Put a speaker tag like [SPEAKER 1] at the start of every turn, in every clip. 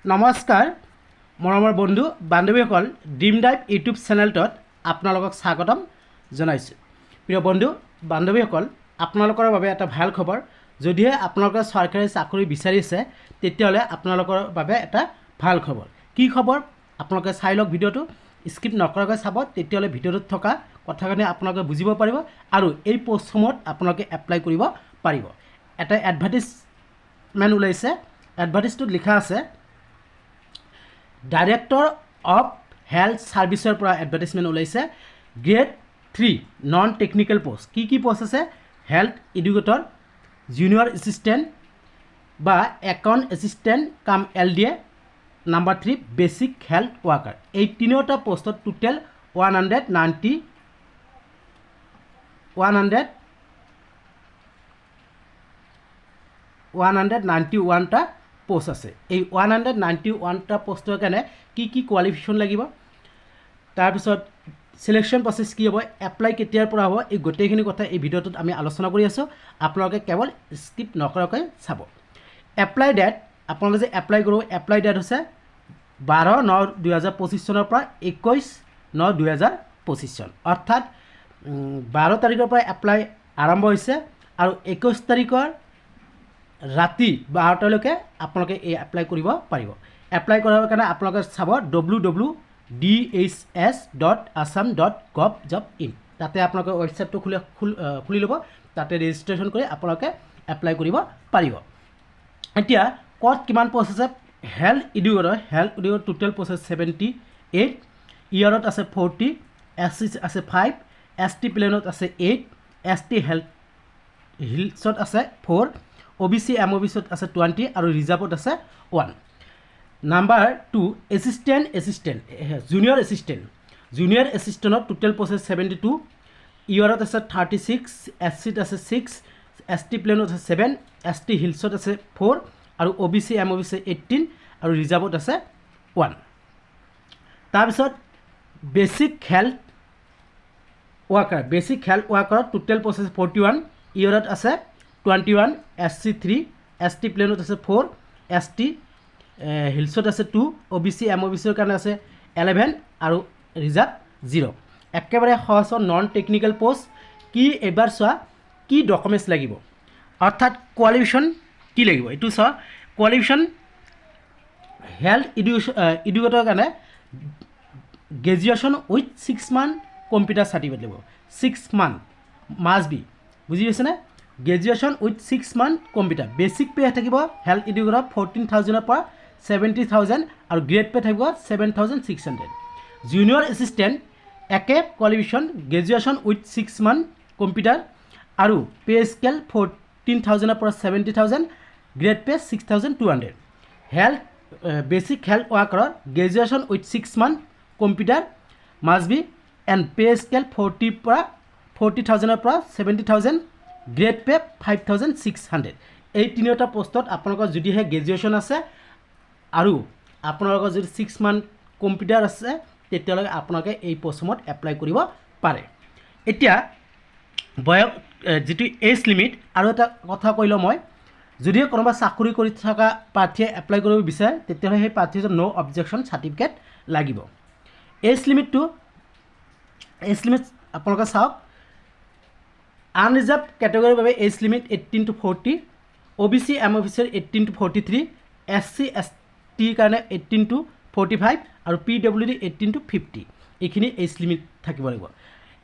[SPEAKER 1] নমস্কাৰ মৰমৰ বন্ধু বান্ধৱীসকল ড্ৰিম ডাইভ ইউটিউব চেনেলটোত আপোনালোকক স্বাগতম জনাইছোঁ। প্ৰিয় বন্ধু বান্ধৱীসকল, আপোনালোকৰ বাবে এটা ভাল খবৰ। যদিহে আপোনালোকে চৰকাৰী চাকৰি বিচাৰিছে তেতিয়াহ'লে আপোনালোকৰ বাবে এটা ভাল খবৰ। কি খবৰ আপোনালোকে চাই লওক, ভিডিঅ'টো স্কিপ নকৰাকৈ চাব, তেতিয়াহ'লে ভিডিঅ'টোত থকা কথাখিনি আপোনালোকে বুজিব পাৰিব আৰু এই পোষ্টসমূহত আপোনালোকে এপ্লাই কৰিব পাৰিব। এটা এডভাৰটাইজমেণ্ট ওলাইছে, এডভাৰটাইজটোত লিখা আছে ডাইৰেক্টৰ অফ হেল্থ ছাৰ্ভিচৰ পৰা এডভাৰটাইজমেণ্ট ওলাইছে। Grade 3 non technical post. কি পোষ্ট আছে? হেল্থ এডুকেটৰ, জুনিয়ৰ এছিষ্টেণ্ট বা একাউণ্ট এছিষ্টেণ্ট কাম LDA, number 3 basic health worker. এই তিনিওটা পোষ্টত টোটেল 191টা পোষ্ট আছে। এই 191টা পোষ্টৰ কাৰণে কি কোৱালিফিকেশ্যন লাগিব, তাৰপিছত চিলেকশ্যন প্ৰচেছ কি হ'ব, এপ্লাই কেতিয়াৰ পৰা হ'ব, এই গোটেইখিনি কথা এই ভিডিঅ'টোত আমি আলোচনা কৰি আছোঁ। আপোনালোকে কেৱল স্কিপ নকৰাকৈ চাব। এপ্লাই ডেট, আপোনালোকে যে এপ্লাই কৰিব, এপ্লাই ডেট হৈছে 12/9/2025 চনৰ পৰা 21/9/2025 চন, অৰ্থাৎ 12 তাৰিখৰ পৰা এপ্লাই আৰম্ভ হৈছে আৰু 21 তাৰিখৰ ৰাতি 12টালৈকে আপোনালোকে এই এপ্লাই কৰিব পাৰিব। এপ্লাই কৰাৰ কাৰণে আপোনালোকে চাব www.dhs.assam.gov.in, তাতে আপোনালোকে ৱেবছাইটটো খুলি ল'ব, তাতে ৰেজিষ্ট্ৰেশ্যন কৰি আপোনালোকে এপ্লাই কৰিব পাৰিব। এতিয়া ক'ত কিমান পষ্ট আছে? হেল্থ এডুকেটৰ টোটেল পষ্ট আছে 78, ইয়াৰত আছে 40, SC আছে 5, ST প্লেনত আছে 8, ST হিলছত আছে 4, OBC MOBCত আছে 20 আৰু ৰিজাৰ্ভত আছে 1। নাম্বাৰ 2 জুনিয়ৰ এছিষ্টেণ্টত টোটেল পষ্ট আছে 72, ইয়াৰত আছে 36, SCত আছে 6, ST প্লেনত আছে 7, ST হিলছত আছে 4 আৰু OBC MOBC 18 আৰু ৰিজাৰ্ভত আছে 1। তাৰপিছত বেচিক হেল্থ ৱাৰ্কাৰত টোটেল পষ্ট আছে 41, ইয়াৰত আছে 21, SC 3, ST প্লেনত আছে 4, ST হিলছত আছে 2, OBC MOBCৰ কাৰণে আছে 11 আৰু ৰিজাৰ্ভ 0। একেবাৰে সহজ নন টেকনিকেল পোষ্ট। কি এবাৰ চোৱা কি ডকুমেণ্টছ লাগিব, অৰ্থাৎ কোৱালিফিকেশ্যন কি লাগিব এইটো চোৱা। কোৱালিফিকেশ্যন হেল্থ এডুকেটৰ কাৰণে graduation with 6 month computer certificate লাগিব। 6 মান্থ মাষ্ট বি, বুজি পাইছেনে? Graduation with 6 month computer. Basic pay থাকিব হেল্থ এডুকেটৰ 14,000ৰ পৰা 70,000 আৰু গ্ৰেড পে থাকিব 7,600। জুনিয়ৰ এছিষ্টেণ্ট একে qualification, graduation with 6 month computer আৰু পে স্কেল 14,000ৰ পৰা 70,000, গ্ৰেড পে 6,200। বেচিক হেল্থ ৱাৰ্কাৰৰ graduation with 6 month computer must be and pay scale 40,000ৰ পৰা 70,000, গ্ৰেড পে 5,600। এই তিনিওটা পোষ্টত আপোনালোকৰ যদিহে গ্ৰেজুৱেশ্যন আছে আৰু আপোনালোকৰ যদি 6 মান্থ কম্পিউটাৰ আছে তেতিয়াহ'লে আপোনালোকে এই পোষ্টসমূহত এপ্লাই কৰিব পাৰে। এতিয়া যিটো এজ লিমিট, আৰু এটা কথা কৈ লওঁ মই, যদিহে কোনোবা চাকৰি কৰি থকা প্ৰাৰ্থীয়ে এপ্লাই কৰিব বিচাৰে তেতিয়াহ'লে সেই প্ৰাৰ্থীৰ ন' অবজেকশ্যন চাৰ্টিফিকেট লাগিব। এজ লিমিট আপোনালোকে চাওক। আনৰিজাৰ্ভ কেটেগৰীৰ বাবে এজ লিমিট 18 to 40, OBC MOBCৰ 18 to 43, SC STৰ কাৰণে 18 to 45 আৰু PWD 18 to 50। এইখিনি এজ লিমিট থাকিব লাগিব।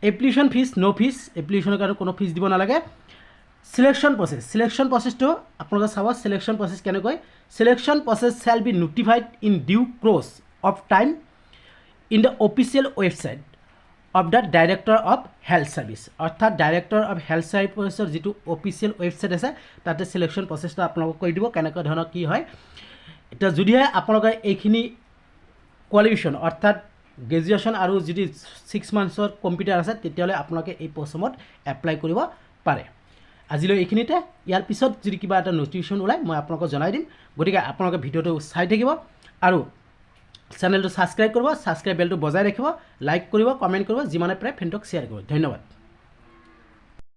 [SPEAKER 1] এপ্লিকেশ্যন ফিজ ন' ফিজ, এপ্লিকেশ্যনৰ কাৰণে কোনো ফিজ দিব নালাগে। চিলেকশ্যন প্ৰচেছটো আপোনালোকে চাব। চিলেকশ্যন প্ৰচেছ কেনেকৈ? Selection process shall be notified in due course of time in the official website of the director of health services, অৰ্থাৎ ডাইৰেক্টৰ অফ হেল্থ ছাৰ্ভিচৰ যিটো অফিচিয়েল ৱেবছাইট আছে তাতে চিলেকশ্যন প্ৰচেছটো আপোনালোকক কৈ দিব কেনেকুৱা ধৰণৰ কি হয়। এতিয়া যদিহে আপোনালোকে এইখিনি কোৱালিফিকেশ্যন অৰ্থাৎ গ্ৰেজুৱেশ্যন আৰু যদি 6 মান্থছৰ কম্পিউটাৰ আছে তেতিয়াহ'লে আপোনালোকে এই পোষ্টসমূহত এপ্লাই কৰিব পাৰে। আজিলৈ এইখিনিতে। ইয়াৰ পিছত যদি কিবা এটা নটিফিকেশ্যন ওলায় মই আপোনালোকক জনাই দিম। গতিকে আপোনালোকে ভিডিঅ'টো চাই থাকিব আৰু চেনেলটো ছাবস্ক্ৰাইব কৰিব, ছাবস্ক্ৰাইব বেলটো বজাই ৰাখিব, লাইক কৰিব, কমেণ্ট কৰিব, যিমানে পাৰে ফ্ৰেণ্ডক শ্বেয়াৰ কৰিব। ধন্যবাদ।